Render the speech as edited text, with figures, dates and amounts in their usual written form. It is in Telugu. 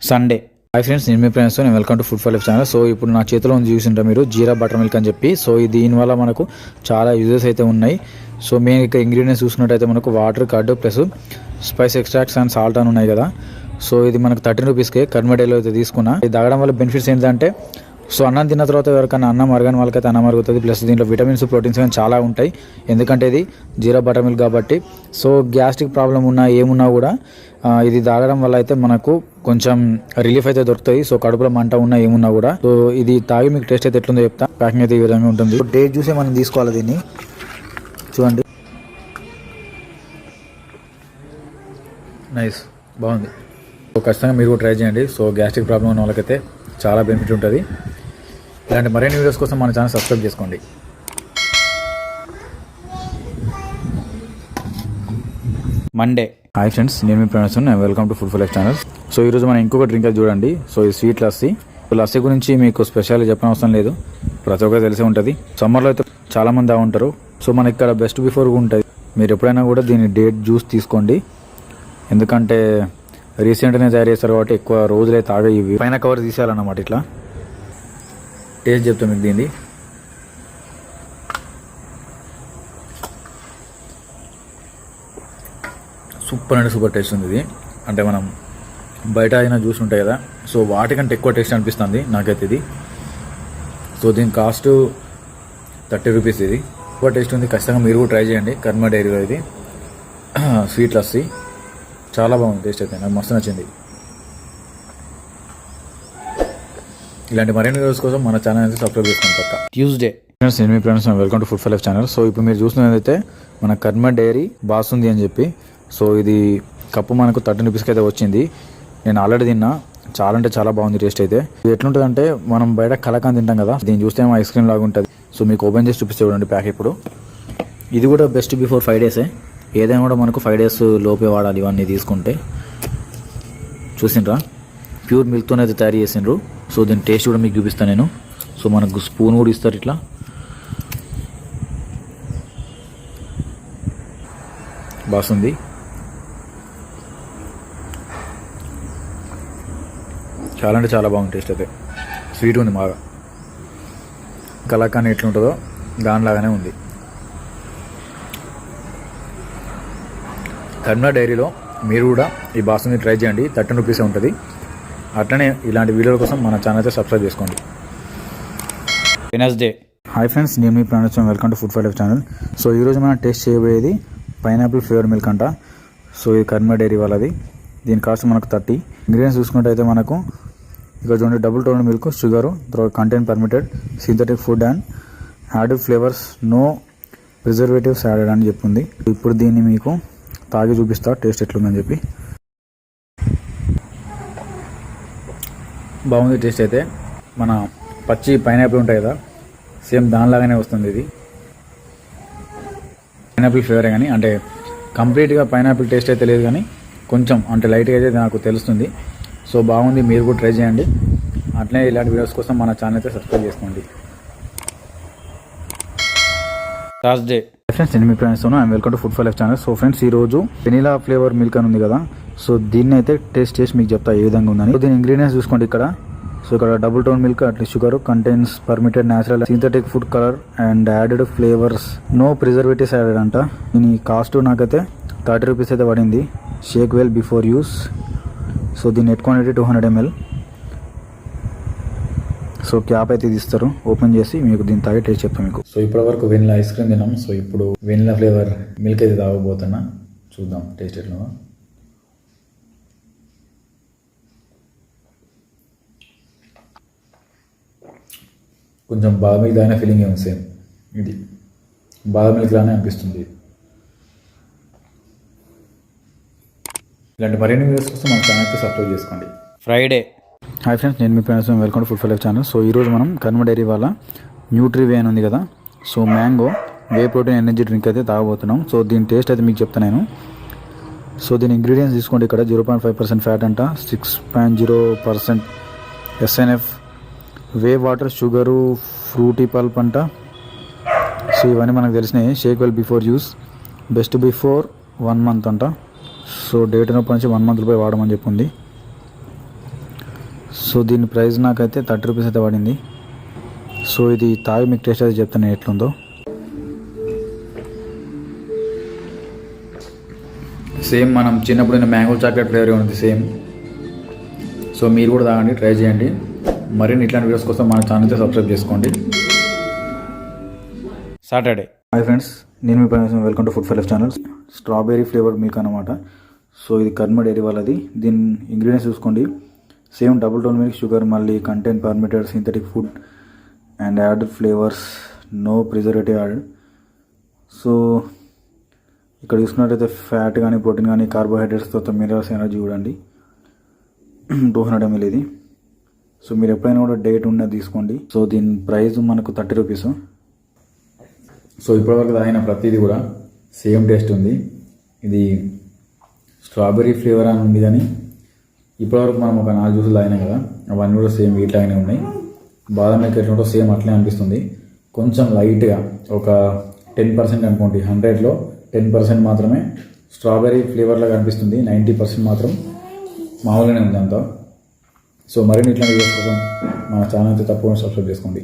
సండే. హాయ్ ఫ్రెండ్స్, నేను మీ ఫ్రెండ్స్. నేను welcome to food for life channel. So ఇప్పుడు నా చేతిలో ఉంది చూసింటారు మీరు, జీరా బటర్ మిల్క్ అని చెప్పి. సో దీనివల్ల మనకు చాలా యూజెస్ అయితే ఉన్నాయి. సో మెయిన్ ఇక్కడ ఇంగ్రీడియంట్స్ చూసుకున్నట్టయితే మనకు water, curd plus spice extracts and salt అని ఉన్నాయి కదా. సో ఇది మనకు 13 రూపీస్కే కర్మడేలో అయితే తీసుకున్నా. ఇది తాగడం వల్ల బెనిఫిట్స్ ఏంటంటే, సో అన్నం తిన్న తర్వాత ఎవరికైనా అన్నం అరగని వాళ్ళకైతే అన్నం అరుగుతుంది. ప్లస్ దీంట్లో విటమిన్స్, ప్రోటీన్స్ కానీ చాలా ఉంటాయి. ఎందుకంటే ఇది జీరా బటర్ మిల్క్ కాబట్టి. సో గ్యాస్ట్రిక్ ప్రాబ్లం ఉన్నా ఏమున్నా కూడా ఇది తాగడం వల్ల అయితే మనకు కొంచెం రిలీఫ్ అయితే దొరుకుతుంది. సో కడుపులో మంట ఉన్నా ఏమున్నా కూడా. సో ఇది తాగి మీకు టేస్ట్ అయితే ఎట్లుందో చెప్తా. ప్యాకింగ్ అయితే ఈ విధంగా ఉంటుంది. డేట్ చూసే మనం తీసుకోవాలి దీన్ని. చూడండి, నైస్, బాగుంది. సో ఖచ్చితంగా మీరు కూడా ట్రై చేయండి. సో గ్యాస్ట్రిక్ ప్రాబ్లం ఉన్న వాళ్ళకైతే చాలా బెనిఫిట్ ఉంటుంది. ఇలాంటి మరిన్ని వీడియోస్ కోసం మన ఛానల్ సబ్స్క్రైబ్ చేసుకోండి. మండే. హాయ్ ఫ్రెండ్స్, నేను మీ friends. Welcome to food for life channel. So ఈరోజు మనం ఇంకొక డ్రింక్ అయితే చూడండి. సో ఈ స్వీట్ లస్సీ. లస్సీ గురించి మీకు స్పెషల్ చెప్పిన అవసరం లేదు, ప్రతి ఒక్కరు తెలిసే ఉంటుంది. సమ్మర్లో అయితే చాలా మంది ఉంటారు. సో మనకి ఇక్కడ బెస్ట్ బిఫోర్ ఉంటుంది. మీరు ఎప్పుడైనా కూడా దీని డేట్ జ్యూస్ తీసుకోండి. ఎందుకంటే రీసెంట్గానే తయారు చేస్తారు కాబట్టి ఎక్కువ రోజులే తాగే. ఇవి పైన కవర్ తీసేయాలన్నమాట. ఇట్లా టేస్ట్ చెప్తాం మీకు దీన్ని. సూపర్ అంటే సూపర్ టేస్ట్ ఉంది ఇది. అంటే మనం బయట అయినా జ్యూస్ ఉంటాయి కదా, సో వాటికంటే ఎక్కువ టేస్ట్ అనిపిస్తుంది నాకైతే ఇది. సో దీని కాస్ట్ 30 రూపీస్. ఇది ఎక్కువ టేస్ట్ ఉంది. ఖచ్చితంగా మీరు కూడా ట్రై చేయండి. కర్మ డైరీలో ఇది స్వీట్ లస్సీ చాలా బాగుంది. టేస్ట్ అయితే నాకు మస్తు నచ్చింది. ఇలాంటి మరిన్ని వీడియోస్ కోసం మన ఛానల్ అయితే సబ్స్క్రైబ్ చేసుకోండి పక్క. ట్యూస్డే. ఫ్రెండ్స్, నేను మీ friends. Welcome to food for life channel. So ఇప్పుడు మీరు చూస్తున్నదైతే మన కర్మ డైరీ బాసుంది అని చెప్పి. సో ఇది కప్పు మనకు 13 రూపీస్కి అయితే వచ్చింది. నేను ఆల్రెడీ తిన్నా. చాలా అంటే చాలా బాగుంది టేస్ట్ అయితే. ఇది ఎట్లుంటుంది అంటే, మనం బయట కలకాన్ తింటాం కదా, దీన్ని చూస్తే ఏమో ఐస్ క్రీమ్ లాగా ఉంటుంది. సో మీకు ఓపెన్ చేసి చూపిస్తే చూడండి ప్యాక్. ఇప్పుడు ఇది కూడా బెస్ట్ బిఫోర్ 5 డేసే. ఏదైనా కూడా మనకు 5 డేస్ లోపే వాడాలి ఇవన్నీ తీసుకుంటే. చూసిండ్రా, ప్యూర్ మిల్క్తోనే అయితే తయారు చేసిండ్రు. సో దీని టేస్ట్ కూడా మీకు చూపిస్తాను నేను. సో మనకు స్పూన్ కూడా ఇస్తారు ఇట్లా. బాగుంది. చాలా అంటే చాలా బాగుంది టేస్ట్ అయితే. స్వీట్ ఉంది బాగా. కలాకాన్ ఎట్లుంటుందో దానిలాగానే ఉంది. కర్మ డైరీలో మీరు కూడా ఈ బాసుని ట్రై చేయండి. 13 రూపీసే ఉంటుంది. అట్లనే ఇలాంటి వీడియోల కోసం మన ఛానల్ అయితే సబ్స్క్రైబ్ చేసుకోండి. వెనస్డే. హాయ్ ఫ్రెండ్స్, నేను మీ friends. Welcome to food for life channel. So ఈరోజు మనం టేస్ట్ చేయబోయేది పైనాపిల్ ఫ్లేవర్ మిల్క్ అంట. సో ఇది కర్మ డైరీ వాళ్ళది. దీని కాస్ట్ మనకు 30. ఇంగ్రీడియంట్స్ చూసుకుంటే అయితే మనకు ఇక్కడ చూడండి, double tone milk, sugar, content permitted, synthetic food and added flavours, no preservatives added అని చెప్పింది. ఇప్పుడు దీన్ని మీకు తాగి చూపిస్తా టేస్ట్ ఎట్లుందని చెప్పి. బాగుంది టేస్ట్ అయితే. మన పచ్చి పైనాపిల్ ఉంటాయి కదా, సేమ్ దానిలాగానే వస్తుంది ఇది. పైనాపిల్ ఫ్లేవరే కానీ, అంటే కంప్లీట్గా పైనాపిల్ టేస్ట్ అయితే లేదు కానీ కొంచెం అంటే లైట్గా అయితే నాకు తెలుస్తుంది. సో బాగుంది, మీరు కూడా ట్రై చేయండి. అట్లనే ఇలాంటి వీడియోస్ కోసం మన ఛానల్ అయితే సబ్స్క్రైబ్ చేసుకోండి. థర్స్డే. ఫ్రెండ్స్, నేను మీ friends. I'm welcome to food for life channel. So friends, ఈరోజు వెనిలా ఫ్లేవర్ మిల్క్ అని ఉంది కదా, సో దీన్ని అయితే టేస్ట్ చేసి మీకు చెప్తా ఏ విధంగా ఉందని. దీని ఇంగ్రీడియంట్స్ చూసుకోండి ఇక్కడ. సో ఇక్కడ డబుల్ టోన్ మిల్క్, అట్లా sugar, contains permitted natural synthetic food colour and added flavours, no preservatives added అంట. దీని కాస్ట్ నాకైతే 30 రూపీస్ అయితే పడింది. Shake well before use. So దీన్ని నెట్ క్వాంటిటీ 200 ml. సో క్యాప్ అయితే తీస్తారు. ఓపెన్ చేసి మీకు దీన్ని తాగి టేస్ట్ చెప్తాను మీకు. సో ఇప్పటి వరకు వెనిలా ఐస్ క్రీమ్ తిన్నాం. సో ఇప్పుడు వెనిలా ఫ్లేవర్ మిల్క్ అయితే తాగబోతున్నా. చూద్దాం టేస్ట్ ఎట్లా. కొంచెం బాదం మిల్క్ తాగిన ఫీలింగ్ ఏమో సేమ్. ఇది బాదం మిల్క్ లానే అనిపిస్తుంది. ఇలాంటి మరిన్ని వీడియోస్ కోసం మన ఛానల్కి సబ్స్క్రైబ్ చేసుకోండి. ఫ్రైడే. హాయ్ ఫ్రెండ్స్, నేను మీ friends. Welcome to food for life channel. So ఈరోజు మనం కర్మ డైరీ వాళ్ళ న్యూట్రీవే అని ఉంది కదా, so mango whey protein energy drink అయితే తాగబోతున్నాం. సో దీని టేస్ట్ అయితే మీకు చెప్తాను నేను. సో దీని ఇంగ్రీడియంట్స్ తీసుకోండి. ఇక్కడ 0.5% ఫ్యాట్ అంట, 6.0% SNF, whey water, sugar, fruity pulp అంట. సో ఇవన్నీ మనకు తెలిసినాయి. Shake well before use, best before 1 month అంట. సో డేట్ అయినప్పటి నుంచి 1 month వాడమని చెప్పింది. సో దీని ప్రైస్ నాకైతే 30 రూపీస్ అయితే పడింది. సో ఇది తాగి మీకు టేస్ట్ అయితే చెప్తాను నేను ఎట్లుందో. సేమ్ మనం చిన్నప్పుడు మ్యాంగో చాక్లెట్ ఫ్లేవర్ ఉంది సేమ్. సో మీరు కూడా తాగండి, ట్రై చేయండి. మరిన్ని ఇట్లాంటి వీడియోస్ కోసం మన ఛానల్తో సబ్స్క్రైబ్ చేసుకోండి. సాటర్డే. హాయ్ ఫ్రెండ్స్, నేను మీ పని welcome to food for life channel. Strawberry flavoured milk అనమాట. సో ఇది కర్మ డైరీ వాళ్ళది. దీని ఇంగ్రీడియంట్స్ చూసుకోండి. Same double tone milk, sugar, మళ్ళీ content permitted synthetic food and add flavours, no preservative add. So ఇక్కడ చూసుకున్నట్టయితే ఫ్యాట్ కానీ ప్రోటీన్ కానీ కార్బోహైడ్రేట్స్తో మినరల్స్ ఎనర్జీ చూడండి. 200 ml ఇది. సో మీరు ఎప్పుడైనా కూడా డేట్ ఉన్నది తీసుకోండి. సో దీని ప్రైస్ మనకు 30 రూపీస్. సో ఇప్పటివరకు తాగిన ప్రతిదీ కూడా సేమ్ టేస్ట్ ఉంది. ఇది స్ట్రాబెర్రీ ఫ్లేవర్ అని ఉంది, కానీ ఇప్పటివరకు మనం ఒక 4 జ్యూసులు తాగినాం కదా, అవన్నీ కూడా సేమ్ వీటిలాగానే ఉన్నాయి. బాదం మిల్క్ ఎట్లా ఉంటుందో సేమ్ అట్లనే అనిపిస్తుంది. కొంచెం లైట్గా ఒక 10% అనుకోండి, 100లో 10% మాత్రమే స్ట్రాబెర్రీ ఫ్లేవర్లాగా అనిపిస్తుంది. 90% మాత్రం మామూలుగానే ఉంది అంతా. సో మరిన్ని ఇట్లాంటి వీడియోస్ కోసం మన ఛానల్ అయితే తప్పకుండా సబ్స్క్రైబ్ చేసుకోండి.